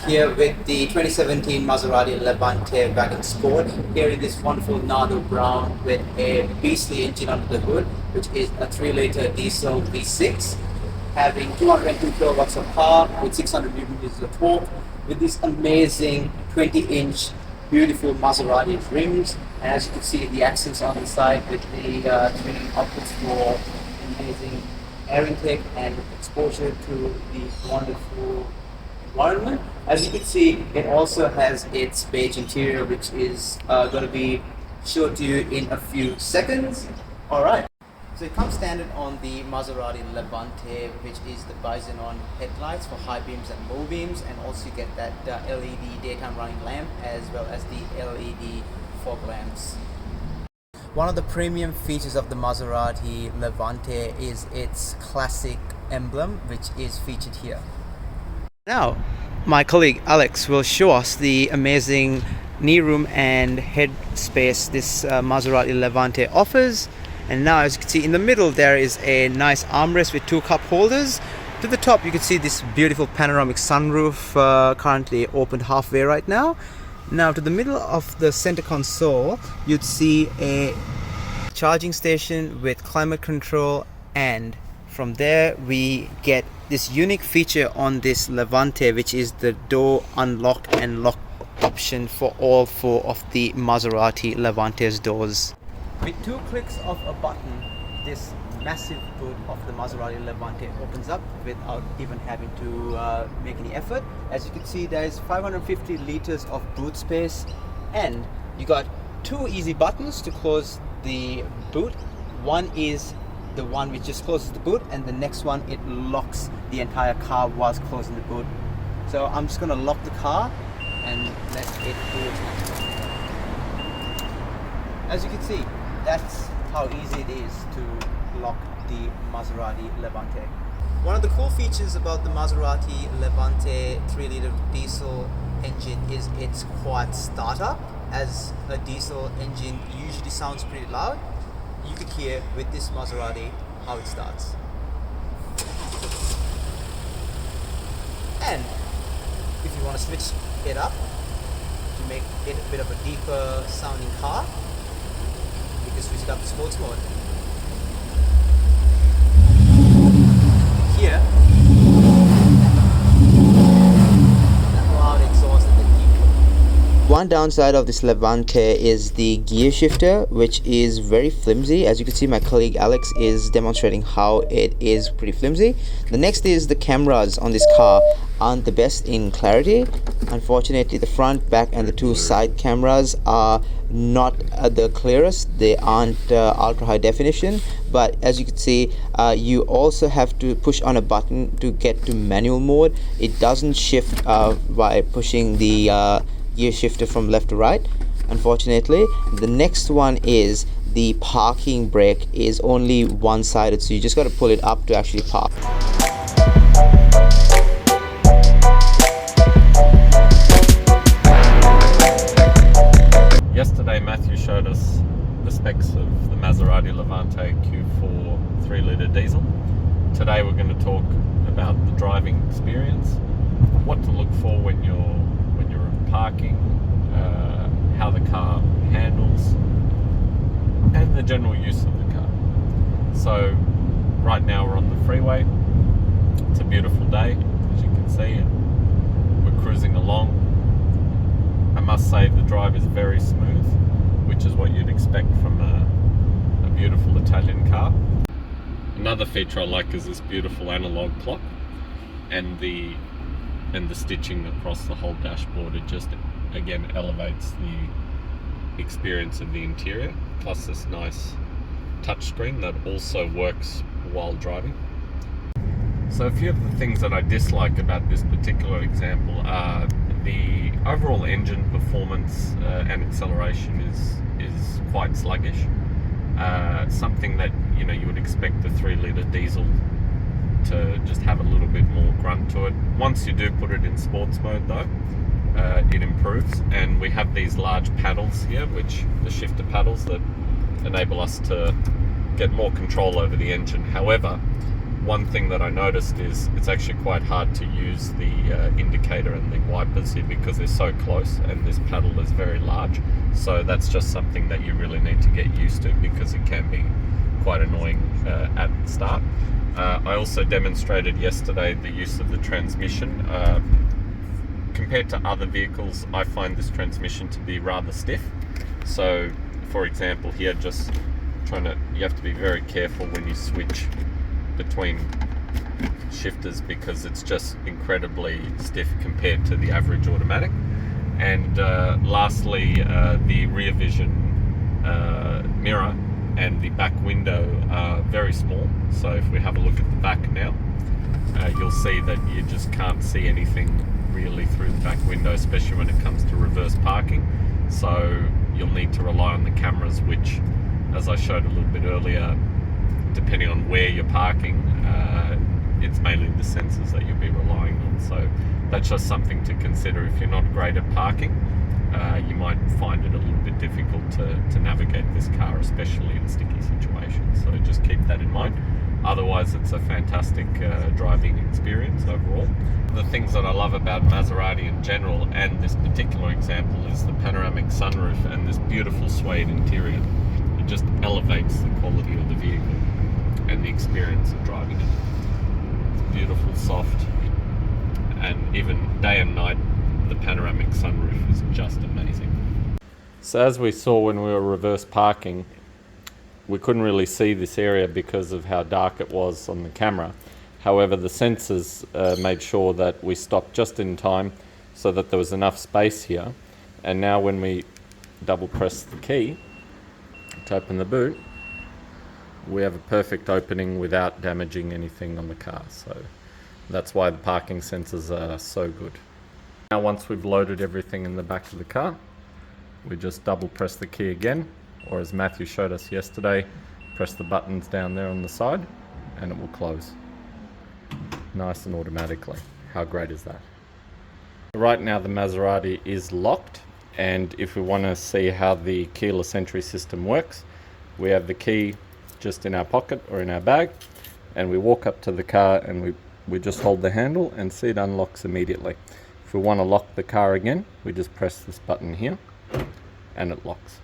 here with the 2017 Maserati Levante Wagon Sport, here in this wonderful Nardo Brown with a beastly engine under the hood, which is a 3-liter diesel V6, having 202 kilowatts of power with 600 newton meters of torque, with these amazing 20-inch beautiful Maserati rims, and as you can see the accents on the side with the three outputs for amazing air intake and exposure to the wonderful environment. As you can see, it also has its beige interior, which is going to be shown to you in a few seconds. Alright, so it comes standard on the Maserati Levante, which is the Bison-on headlights for high beams and low beams, and also you get that LED daytime running lamp as well as the LED fog lamps. One of the premium features of the Maserati Levante is its classic emblem, which is featured here. Now, my colleague Alex will show us the amazing knee room and head space this Maserati Levante offers. And now, as you can see, in the middle there is a nice armrest with two cup holders. To the top you can see this beautiful panoramic sunroof, currently opened halfway right now. Now to the middle of the center console you'd see a charging station with climate control, and from there we get this unique feature on this Levante, which is the door unlock and lock option for all four of the Maserati Levante's doors. With two clicks of a button, this massive boot of the Maserati Levante opens up without even having to make any effort. As you can see, there is 550 liters of boot space, and you got two easy buttons to close the boot. One is the one which just closes the boot, and the next one, it locks the entire car whilst closing the boot. So I'm just going to lock the car and let it do its thing. As you can see, that's how easy it is to lock the Maserati Levante. One of the cool features about the Maserati Levante 3-liter diesel engine is its quiet startup. As a diesel engine usually sounds pretty loud, you could hear with this Maserati how it starts. And if you want to switch it up to make it a bit of a deeper sounding car, you can switch it up to sports mode. Here, that loud exhaust and the deep. One downside of this Levante is the gear shifter, which is very flimsy. As you can see, my colleague Alex is demonstrating how it is pretty flimsy. The next is the cameras on this car aren't the best in clarity. Unfortunately, the front, back and the two side cameras are not the clearest. They aren't ultra high definition, but as you can see, you also have to push on a button to get to manual mode. It doesn't shift by pushing the gear shifter from left to right, unfortunately. The next one is the parking brake is only one-sided, so you just got to pull it up to actually park. Yesterday Matthew showed us the specs of the Maserati Levante Q4 3-liter diesel. Today we're going to talk about the driving experience, what to look for when you're parking, how the car handles, and the general use of the car. So right now we're on the freeway. It's a beautiful day, as you can see. We're cruising along. I must say the drive is very smooth, which is what you'd expect from a beautiful Italian car. Another feature I like is this beautiful analog clock and the stitching across the whole dashboard. It just again elevates the experience of the interior, plus this nice touchscreen that also works while driving. So a few of the things that I dislike about this particular example are the overall engine performance and acceleration is quite sluggish. Something that you would expect the 3-liter diesel to just have a little bit more grunt to it. Once you do put it in sports mode though, it improves, and we have these large paddles here, which the shifter paddles that enable us to get more control over the engine. However, one thing that I noticed is it's actually quite hard to use the indicator and the wipers here because they're so close, and this paddle is very large. So that's just something that you really need to get used to because it can be quite annoying at the start. I also demonstrated yesterday the use of the transmission. Compared to other vehicles, I find this transmission to be rather stiff. So for example here, just you have to be very careful when you switch between shifters because it's just incredibly stiff compared to the average automatic. And lastly, the rear vision mirror and the back window are very small. So if we have a look at the back now, you'll see that you just can't see anything really through the back window, especially when it comes to reverse parking. So you'll need to rely on the cameras, which, as I showed a little bit earlier, depending on where you're parking, it's mainly the sensors that you'll be relying on. So that's just something to consider. If you're not great at parking, you might find it a little bit difficult to navigate this car, especially in sticky situations. So just keep that in mind. Otherwise, it's a fantastic driving experience overall. The things that I love about Maserati in general, and this particular example, is the panoramic sunroof and this beautiful suede interior. It just elevates the quality of the vehicle and the experience of driving it. It's beautiful, soft, and even day and night, the panoramic sunroof is just amazing. So as we saw when we were reverse parking, we couldn't really see this area because of how dark it was on the camera. However, the sensors made sure that we stopped just in time so that there was enough space here. And now when we double press the key to open the boot, we have a perfect opening without damaging anything on the car. So that's why the parking sensors are so good. Now once we've loaded everything in the back of the car, we just double press the key again, or as Matthew showed us yesterday, press the buttons down there on the side and it will close. Nice and automatically. How great is that? Right now the Maserati is locked, and if we want to see how the keyless entry system works, we have the key just in our pocket or in our bag, and we walk up to the car and we just hold the handle and see it unlocks immediately. If we want to lock the car again, we just press this button here and it locks.